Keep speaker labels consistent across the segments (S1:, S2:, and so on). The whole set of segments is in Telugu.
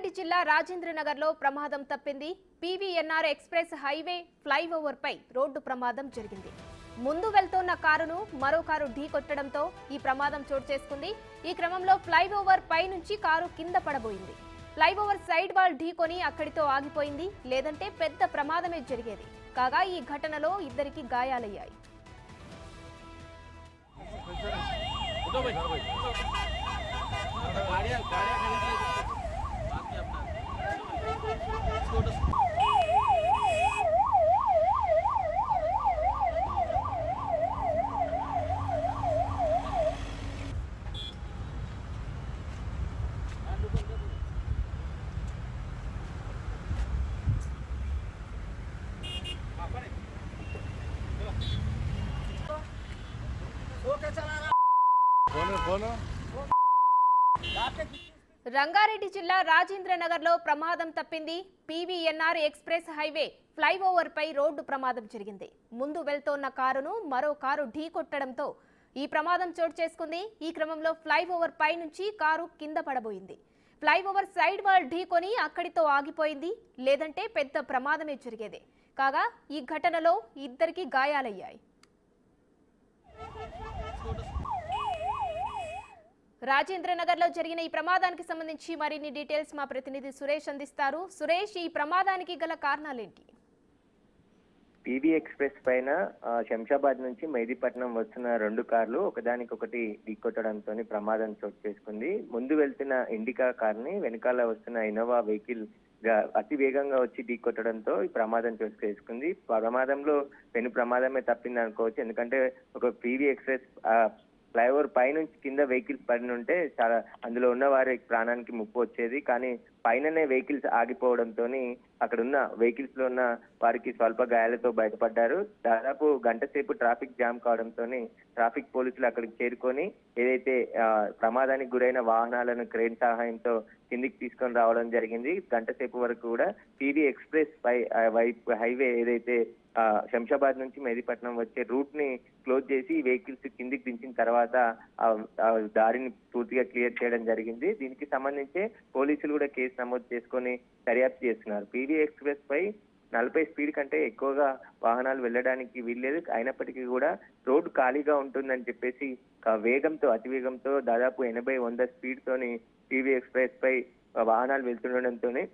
S1: రంగారెడ్డి జిల్లా రాజేంద్రనగర్లో ప్రమాదం తప్పింది. పీవీఎన్ఆర్ ఎక్స్ప్రెస్ హైవే ఫ్లైఓవర్ పై రోడ్డు ప్రమాదం జరిగింది. ముందు వెళ్తున్న కారును మరో కారు ఢీకొట్టడంతో ఈ ప్రమాదం చోటు చేసుకుంది. ఈ క్రమంలో ఫ్లైఓవర్ పై నుంచి కారు కింద పడబోయింది. ఫ్లైఓవర్ సైడ్ వాల్ ఢీకొని అక్కడితో ఆగిపోయింది. లేదంటే పెద్ద ప్రమాదమే జరిగేది. కాగా ఈ ఘటనలో ఇద్దరికి గాయాలయ్యాయి. రంగారెడ్డి జిల్లా రాజేంద్రనగర్లో ప్రమాదం తప్పింది. పీవీఎన్ఆర్ ఎక్స్ప్రెస్ హైవే ఫ్లైఓవర్ పై రోడ్డు ప్రమాదం జరిగింది. ముందు వెళ్తోన్న కారును మరో కారు ఢీకొట్టడంతో ఈ ప్రమాదం చోటు చేసుకుంది. ఈ క్రమంలో ఫ్లైఓవర్ పై నుంచి కారు కింద పడబోయింది. ఫ్లైఓవర్ సైడ్ వాల్ ఢీకొని అక్కడితో ఆగిపోయింది. లేదంటే పెద్ద ప్రమాదమే జరిగేది. కాగా ఈ ఘటనలో ఇద్దరికి గాయాలయ్యాయి. రాజేంద్రనగర్లో జరిగిన ఈ ప్రమాదానికి సంబంధించి మరిన్ని డీటెయిల్స్ మా ప్రతినిధి సురేష్ అందిస్తారు. సురేష్, ఈ ప్రమాదానికి గల కారణాలేంటి?
S2: పీవీ ఎక్స్ప్రెస్ పైన శంషాబాద్ నుంచి మెహదీపట్నం వస్తున్న రెండు కార్లు ఒకదానికొకటి ఢీకొట్టడంతో ప్రమాదం చోటు చేసుకుంది. ముందు వెళ్తున్న ఇండికా కార్ని వెనకాల వస్తున్న ఇన్నోవా వెహికల్ అతి వేగంగా వచ్చి ఢీకొట్టడంతో ఈ ప్రమాదం చోటు చేసుకుంది. ప్రమాదంలో పెను ప్రమాదమే తప్పింది అనుకోవచ్చు. ఎందుకంటే ఒక పీవీ ఎక్స్ప్రెస్ ఫ్లైఓవర్ పైనుంచి కింద వెహికల్స్ పడిన ఉంటే చాలా అందులో ఉన్న వారి ప్రాణానికి ముప్పు వచ్చేది. కానీ పైననే వెహికల్స్ ఆగిపోవడంతో అక్కడ ఉన్న వెహికల్స్ లో ఉన్న వారికి స్వల్ప గాయాలతో బయటపడ్డారు. దాదాపు గంట సేపు ట్రాఫిక్ జామ్ కావడంతో ట్రాఫిక్ పోలీసులు అక్కడికి చేరుకొని ఏదైతే ప్రమాదానికి గురైన వాహనాలను క్రేన్ సహాయంతో కిందికి తీసుకొని రావడం జరిగింది. గంట సేపు వరకు కూడా పీవీ ఎక్స్ప్రెస్ హైవే ఏదైతే శంషాబాద్ నుంచి మెహదీపట్నం వచ్చే రూట్ ని క్లోజ్ చేసి వెహికల్స్ కిందికి దించిన తర్వాత దారిని పూర్తిగా క్లియర్ చేయడం జరిగింది. దీనికి సంబంధించి పోలీసులు కూడా కేసు నమోదు చేసుకొని దర్యాప్తు చేస్తున్నారు. పీవీ ఎక్స్ప్రెస్ పై 40 స్పీడ్ కంటే ఎక్కువగా వాహనాలు వెళ్ళడానికి వీల్లేదు. అయినప్పటికీ కూడా రోడ్డు ఖాళీగా ఉంటుందని చెప్పేసి వేగంతో అతివేగంతో దాదాపు 80-100 స్పీడ్ తోని పీవీ ఎక్స్ప్రెస్ పై వాహనాలు వెళ్తుండడంతోనే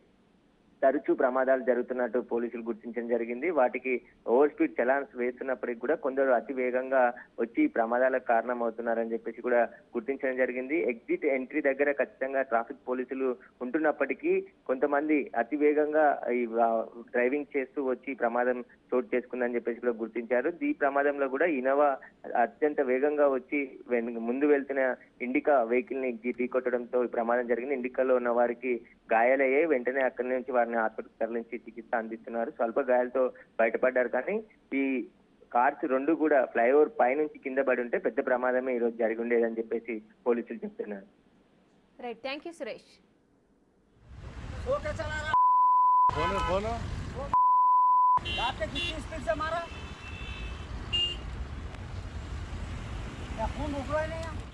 S2: తరచూ ప్రమాదాలు జరుగుతున్నట్టు పోలీసులు గుర్తించడం జరిగింది. వాటికి ఓవర్ స్పీడ్ చలాన్స్ వేస్తున్నప్పటికీ కూడా కొందరు అతి వేగంగా వచ్చి ప్రమాదాలకు కారణం అవుతున్నారని చెప్పేసి కూడా గుర్తించడం జరిగింది. ఎగ్జిట్ ఎంట్రీ దగ్గర ఖచ్చితంగా ట్రాఫిక్ పోలీసులు ఉంటున్నప్పటికీ కొంతమంది అతి వేగంగా ఈ డ్రైవింగ్ చేస్తూ వచ్చి ప్రమాదం చోటు చేసుకుందని చెప్పేసి కూడా గుర్తించారు. ఈ ప్రమాదంలో కూడా ఇన్నోవా అత్యంత వేగంగా వచ్చి ముందు వెళ్తున్న ఇండికా వెహికల్ ని ఢీకొట్టడంతో ఈ ప్రమాదం జరిగింది. ఇండికాలో ఉన్న వారికి గాయాలయ్యాయి. వెంటనే అక్కడి నుంచి వారిని ఆసుపత్రికి తరలించి చికిత్స అందిస్తున్నారు. స్వల్ప గాయాలతో బయటపడ్డారు. కానీ ఈ కార్స్ రెండు కూడా ఫ్లైఓవర్ పై నుంచి కింద పడి ఉంటే పెద్ద ప్రమాదమే ఈ రోజు జరిగి ఉండేదని చెప్పేసి పోలీసులు చెప్తున్నారు.
S1: Right, thank you Suresh.
S3: Phone उठवा नहीं